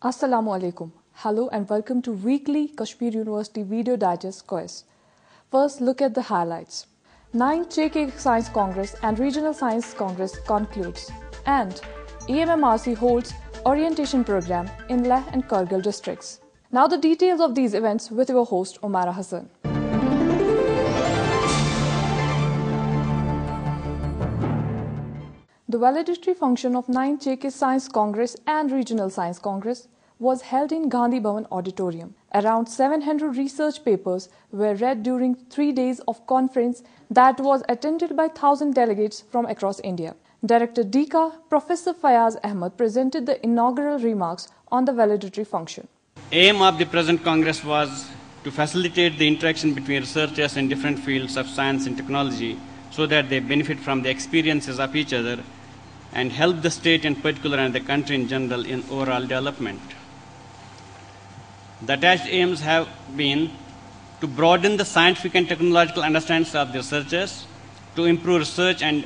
Assalamu alaikum. Hello and welcome to weekly Kashmir University Video Digest quiz. First, look at the highlights. 9th JK Science Congress and Regional Science Congress concludes, and EMMRC holds orientation program in Leh and Kargil districts. Now the details of these events with your host Omara Hassan. The valedictory function of 9th JK Science Congress and Regional Science Congress was held in Gandhi Bhavan Auditorium. Around 700 research papers were read during 3 days of conference that was attended by 1,000 delegates from across India. Director DICA, Professor Fayaz Ahmed, presented the inaugural remarks on the valedictory function. Aim of the present Congress was to facilitate the interaction between researchers in different fields of science and technology so that they benefit from the experiences of each other and help the state in particular and the country in general in overall development. The attached aims have been to broaden the scientific and technological understandings of the researchers, to improve research and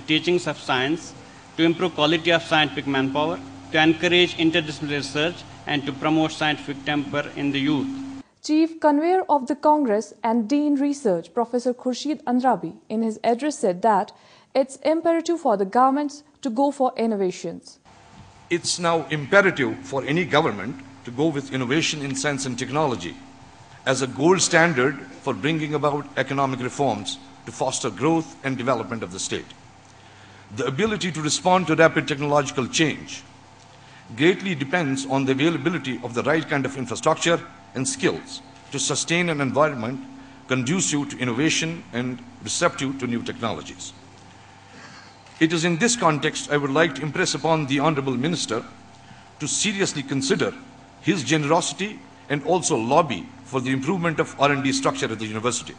teachings of science, to improve quality of scientific manpower, to encourage interdisciplinary research, and to promote scientific temper in the youth. Chief Convener of the Congress and Dean Research, Professor Khurshid Andrabi, in his address said that it's imperative for the governments to go for innovations. It's now imperative for any government to go with innovation in science and technology as a gold standard for bringing about economic reforms to foster growth and development of the state. The ability to respond to rapid technological change greatly depends on the availability of the right kind of infrastructure and skills to sustain an environment conducive to innovation and receptive to new technologies. It is in this context I would like to impress upon the Honourable Minister to seriously consider his generosity and also lobby for the improvement of R&D structure at the university.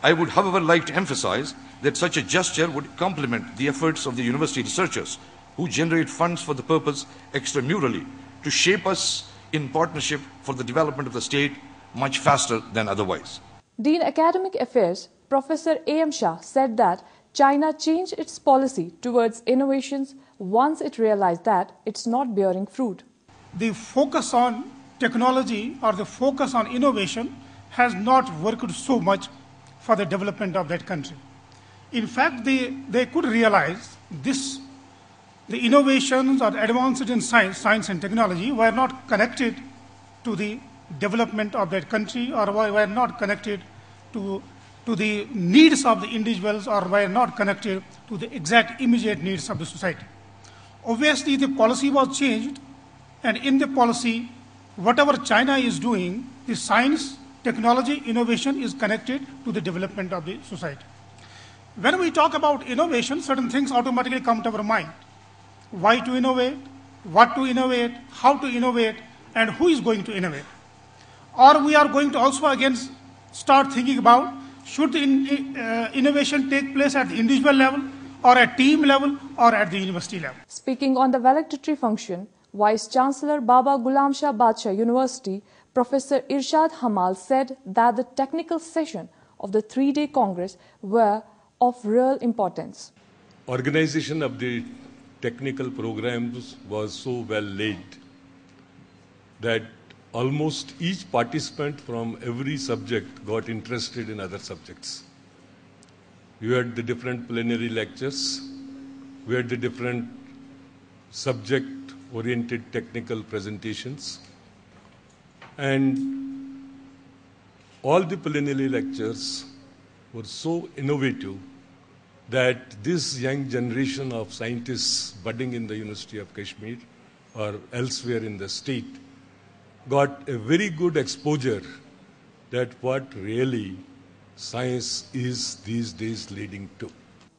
I would, however, like to emphasize that such a gesture would complement the efforts of the university researchers who generate funds for the purpose extramurally to shape us in partnership for the development of the state much faster than otherwise. Dean Academic Affairs, Professor A.M. Shah, said that China changed its policy towards innovations once it realized that it's not bearing fruit. The focus on technology or the focus on innovation has not worked so much for the development of that country. In fact, they could realize this, the innovations or advances in science and technology were not connected to the development of that country or were not connected to the needs of the individuals or were not connected to the exact immediate needs of the society. Obviously, the policy was changed, and in the policy, whatever China is doing, the science, technology, innovation is connected to the development of the society. When we talk about innovation, certain things automatically come to our mind. Why to innovate, what to innovate, how to innovate, and who is going to innovate. Or we are going to also again start thinking about should the innovation take place at the individual level or at team level or at the university level. Speaking on the valedictory function, Vice Chancellor Baba Ghulam Shah Badshah University, Professor Irshad Hamal said that the technical session of the 3-day Congress were of real importance. Organization of the technical programs was so well laid that almost each participant from every subject got interested in other subjects. We had the different plenary lectures, we had the different subject oriented technical presentations. And all the plenary lectures were so innovative that this young generation of scientists budding in the University of Kashmir or elsewhere in the state got a very good exposure that what really science is these days leading to.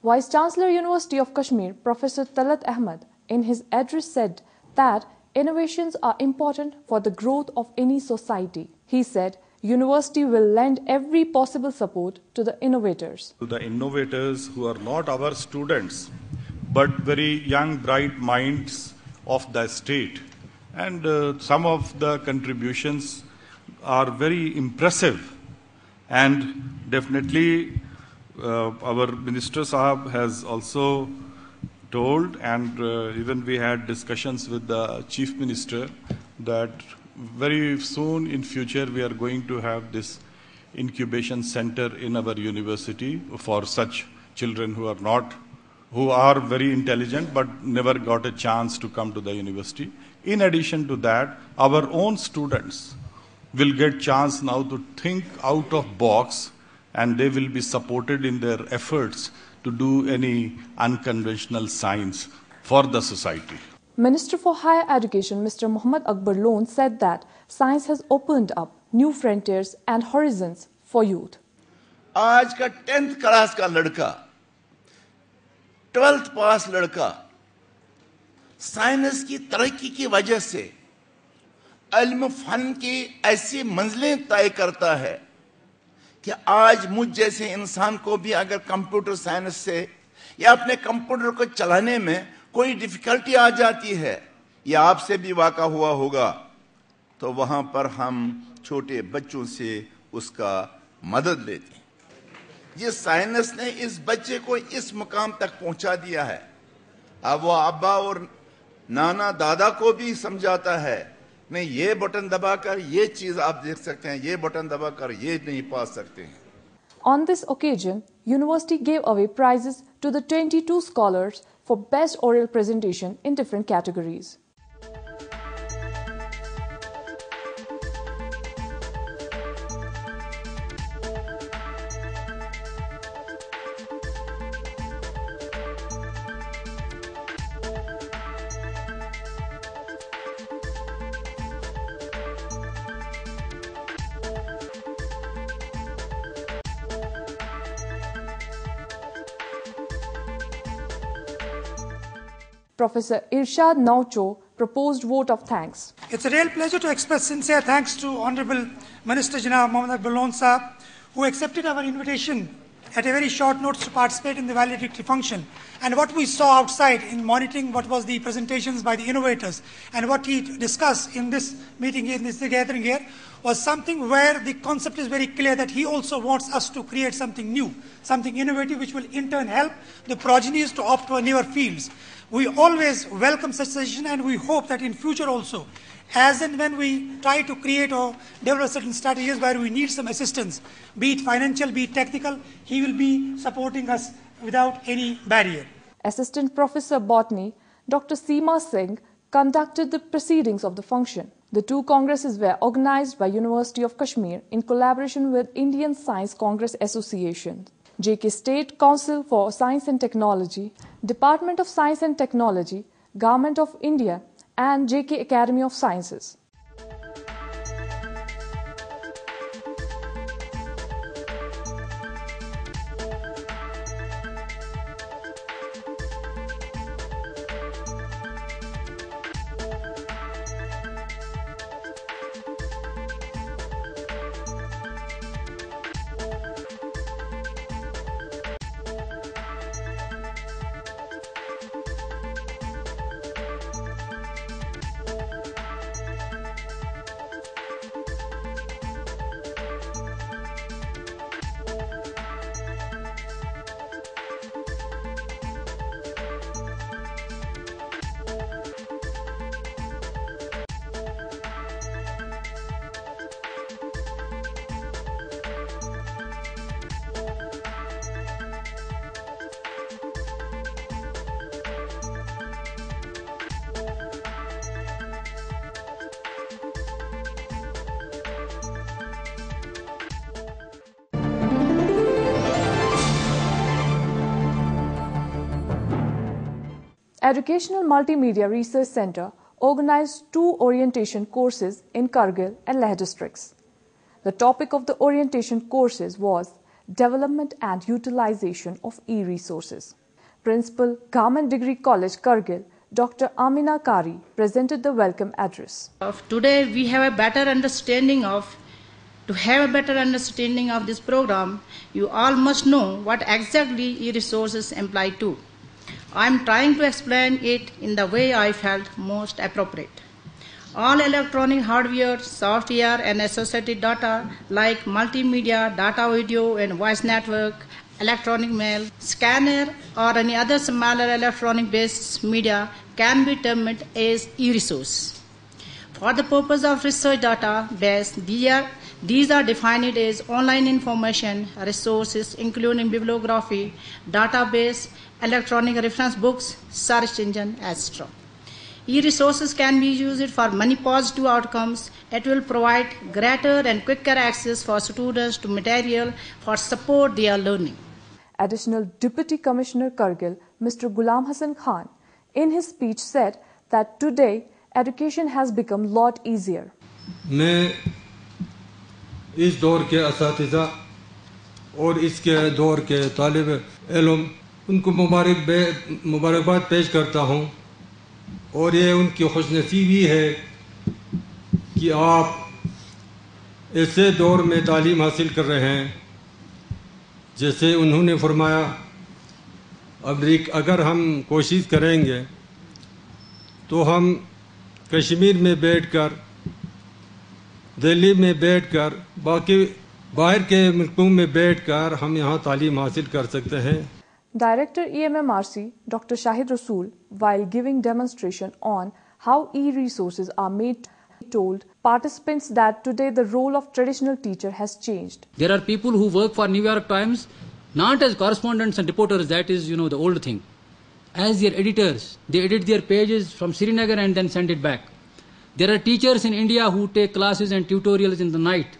Vice Chancellor, University of Kashmir, Professor Talat Ahmed, in his address said that innovations are important for the growth of any society. He said, University will lend every possible support to the innovators. To the innovators who are not our students, but very young, bright minds of the state. And some of the contributions are very impressive. And definitely our Minister Sahab has also told, and even we had discussions with the Chief Minister, that very soon in future we are going to have this incubation center in our university for such children who are very intelligent but never got a chance to come to the university. In addition to that, our own students will get chance now to think out of box, and they will be supported in their efforts to do any unconventional science for the society. Minister for Higher Education, Mr. Muhammad Akbar Lone, said that science has opened up new frontiers and horizons for youth. आज का 10th class का लड़का, 12th पास लड़का science की तरक्की की वजह से इल्म फन की ऐसी मंजिलें तय करता है कि आज मुझ जैसे इंसान को भी अगर कंप्यूटर साइंस से या अपने कंप्यूटर को चलाने में कोई डिफिकल्टी आ जाती है, या आपसे भी वाक़ा हुआ होगा, तो वहां पर हम छोटे बच्चों से उसका मदद लेते हैं. जिस साइंस ने इस बच्चे को इस मुकाम तक पहुंचा दिया है, अब वो अब्बा और नाना दादा को भी समझाता है, नहीं ये बटन दबाकर ये चीज आप देख सकते हैं, ये बटन दबाकर ये नहीं पा सकते हैं. On this occasion, University gave away prizes to the 22 scholars for best oral presentation in different categories. Professor Irshad Naucho proposed vote of thanks. It's a real pleasure to express sincere thanks to Honorable Minister Janab Mohammad Akbar Lone Sahab, who accepted our invitation at a very short notice to participate in the valedictory function. And what we saw outside in monitoring what was the presentations by the innovators and what he discussed in this meeting, in this gathering here, was something where the concept is very clear that he also wants us to create something new, something innovative which will in turn help the progenies to opt for newer fields. We always welcome such suggestion, and we hope that in future also, as and when we try to create or develop certain strategies where we need some assistance, be it financial, be it technical, he will be supporting us without any barrier. Assistant Professor Botany, Dr. Seema Singh, conducted the proceedings of the function. The two congresses were organized by University of Kashmir in collaboration with Indian Science Congress Association, JK State Council for Science and Technology, Department of Science and Technology, Government of India, and JK Academy of Sciences. Educational Multimedia Research Center organized 2 orientation courses in Kargil and Leh districts. The topic of the orientation courses was Development and Utilization of E-Resources. Principal, Government Degree College, Kargil, Dr. Amina Kari presented the welcome address. Today we have a better understanding of this program. You all must know what exactly e-resources apply to. I am trying to explain it in the way I felt most appropriate. All electronic hardware, software and associated data like multimedia, data, video and voice network, electronic mail, scanner or any other smaller electronic based media can be termed as e-resource. For the purpose of research database, these are defined as online information resources including bibliography, database, electronic reference books, search engine, etc. E-resources can be used for many positive outcomes. It will provide greater and quicker access for students to material for support their learning. Additional Deputy Commissioner Kargil, Mr. Ghulam Hassan Khan, in his speech said that today education has become a lot easier. मैं इस दौर के असातिज़ा और इसके दौर के तालिब इल्म उनको मुबारकबाद पेश करता हूँ और ये उनकी खुशनसीबी है कि आप ऐसे दौर में तालीम हासिल कर रहे हैं जैसे उन्होंने फरमाया अगर हम कोशिश करेंगे तो हम कश्मीर में बैठकर, दिल्ली में बैठकर, बाकी बाहर के मुल्कों में बैठकर हम यहाँ तालीम हासिल कर सकते हैं. Director EMMRC Dr. Shahid Rasool, while giving demonstration on how e-resources are made, told participants that today the role of traditional teacher has changed. There are people who work for New York Times not as correspondents and reporters, that is, the old thing. As their editors, they edit their pages from Srinagar and then send it back. There are teachers in India who take classes and tutorials in the night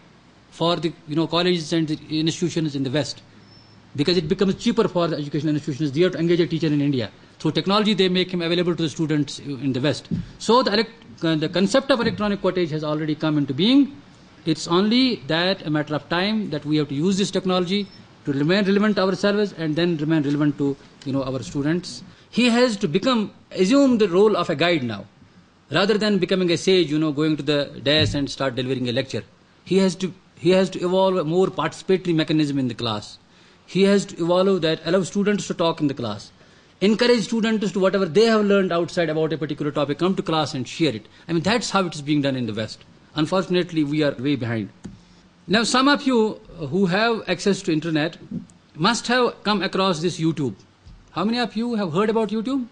for the colleges and the institutions in the West, because it becomes cheaper for the educational institutions there to engage a teacher in India. Through technology, they make him available to the students in the West. So the concept of electronic quotage has already come into being. It's only that a matter of time that we have to use this technology to remain relevant to ourselves and then remain relevant to our students. He has to assume the role of a guide now, rather than becoming a sage, going to the dais and start delivering a lecture. He has to evolve a more participatory mechanism in the class. He has to evolve that, allow students to talk in the class, encourage students to whatever they have learned outside about a particular topic, come to class and share it. That's how it is being done in the West. Unfortunately, we are way behind. Now, some of you who have access to internet must have come across this YouTube. How many of you have heard about YouTube?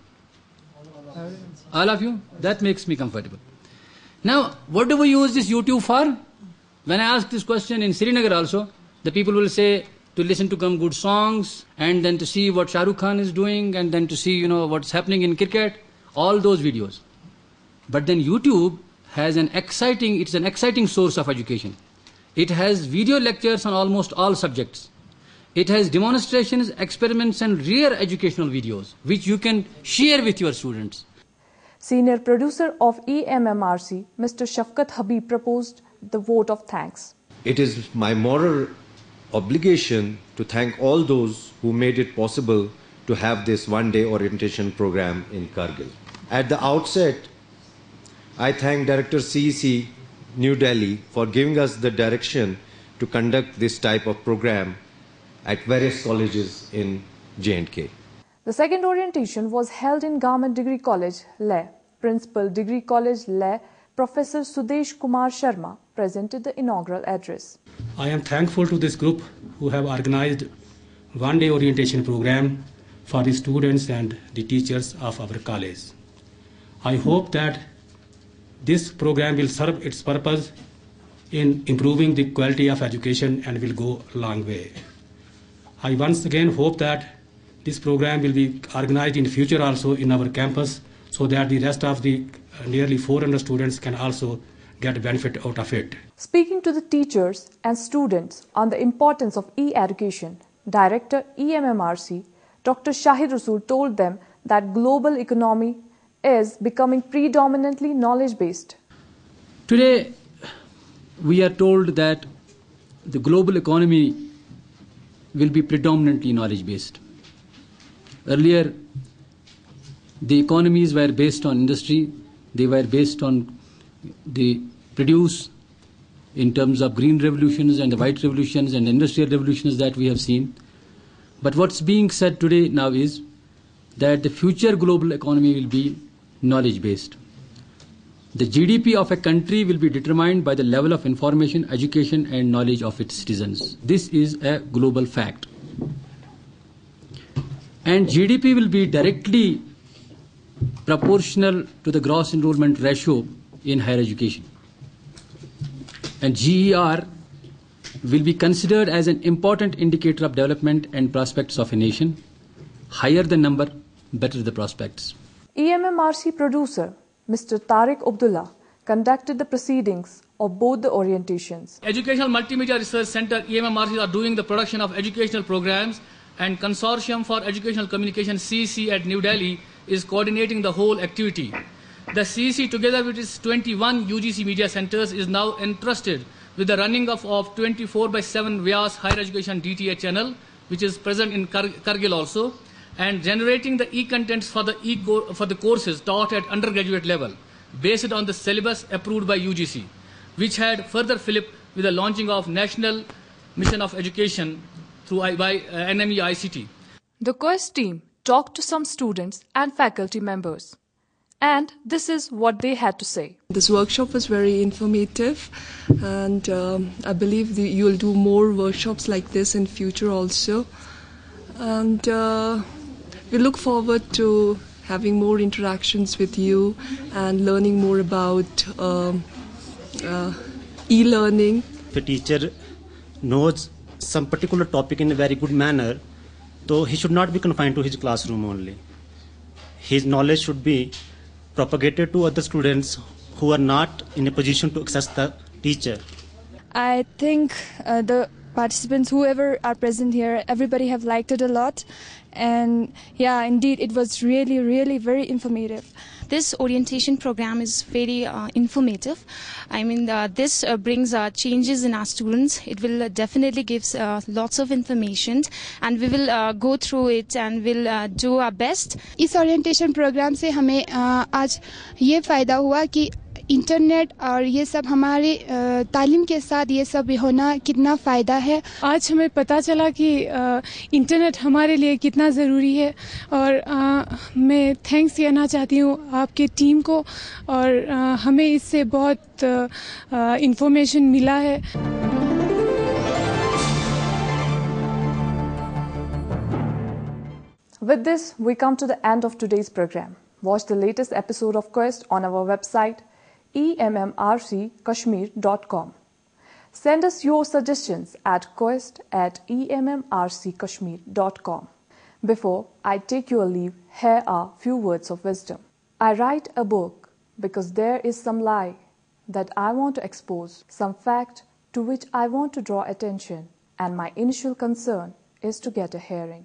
All of you? That makes me comfortable. Now, what do we use this YouTube for? When I ask this question in Srinagar also, the people will say to listen to some good songs and then to see what Shah Rukh Khan is doing and then to see, what's happening in cricket, all those videos. But then YouTube has an exciting source of education. It has video lectures on almost all subjects. It has demonstrations, experiments and rare educational videos which you can share with your students. Senior producer of EMMRC, Mr. Shafqat Habib, proposed the vote of thanks. It is my moral obligation to thank all those who made it possible to have this one-day orientation program in Kargil. At the outset, I thank Director CEC New Delhi for giving us the direction to conduct this type of program at various colleges in J&K. The second orientation was held in Government Degree College, Leh. Principal Degree College, Leh, Professor Sudesh Kumar Sharma, presented the inaugural address. I am thankful to this group who have organized one-day orientation program for the students and the teachers of our college. I hope that this program will serve its purpose in improving the quality of education and will go a long way. I once again hope that this program will be organized in the future also in our campus so that the rest of the nearly 400 students can also get benefit out of it. Speaking to the teachers and students on the importance of e-education, Director EMMRC, Dr. Shahid Rasool told them that global economy is becoming predominantly knowledge-based? Today, we are told that the global economy will be predominantly knowledge-based. Earlier, the economies were based on industry. They were based on the produce in terms of green revolutions and the white revolutions and industrial revolutions that we have seen. But what's being said today now is that the future global economy will be knowledge-based. The GDP of a country will be determined by the level of information, education and knowledge of its citizens. This is a global fact. And GDP will be directly proportional to the gross enrollment ratio in higher education. And GER will be considered as an important indicator of development and prospects of a nation. Higher the number, better the prospects. EMMRC producer Mr. Tariq Abdullah conducted the proceedings of both the orientations. Educational Multimedia Research Center, EMMRC, are doing the production of educational programs, and Consortium for Educational Communication, CEC, at New Delhi is coordinating the whole activity. The CEC, together with its 21 UGC media centers, is now entrusted with the running of 24/7 Vyas Higher Education DTH channel, which is present in Kargil also, and generating the e-contents for the courses taught at undergraduate level, based on the syllabus approved by UGC, which had further filled with the launching of National Mission of Education by NME ICT. The Quest team talked to some students and faculty members, and this is what they had to say. This workshop was very informative, and I believe you'll do more workshops like this in future also. And we look forward to having more interactions with you and learning more about e-learning. If a teacher knows some particular topic in a very good manner, so he should not be confined to his classroom only. His knowledge should be propagated to other students who are not in a position to access the teacher. I think the participants, whoever are present here, everybody have liked it a lot. And yeah, indeed, it was really, really very informative. This orientation program is very informative. I mean, this brings changes in our students. It will definitely give lots of information, and we will go through it and will do our best. इस orientation program से हमें आज ये फ़ायदा हुआ कि internet और ये सब हमारे तालीम के साथ ये सब होना कितना फ़ायदा है। आज हमें पता चला कि इंटरनेट हमारे लिए कितना ज़रूरी है, और मैं थैंक्स कहना चाहती हूँ आपके टीम को, और हमें इससे बहुत इंफॉर्मेशन मिला है। With this, we come to the end of today's program. Watch the latest episode of Quest on our website emmrckashmir.com. Send us your suggestions at quest@emmrckashmir.com. Before I take your leave, here are few words of wisdom. I write a book because there is some lie that I want to expose, some fact to which I want to draw attention, and my initial concern is to get a hearing.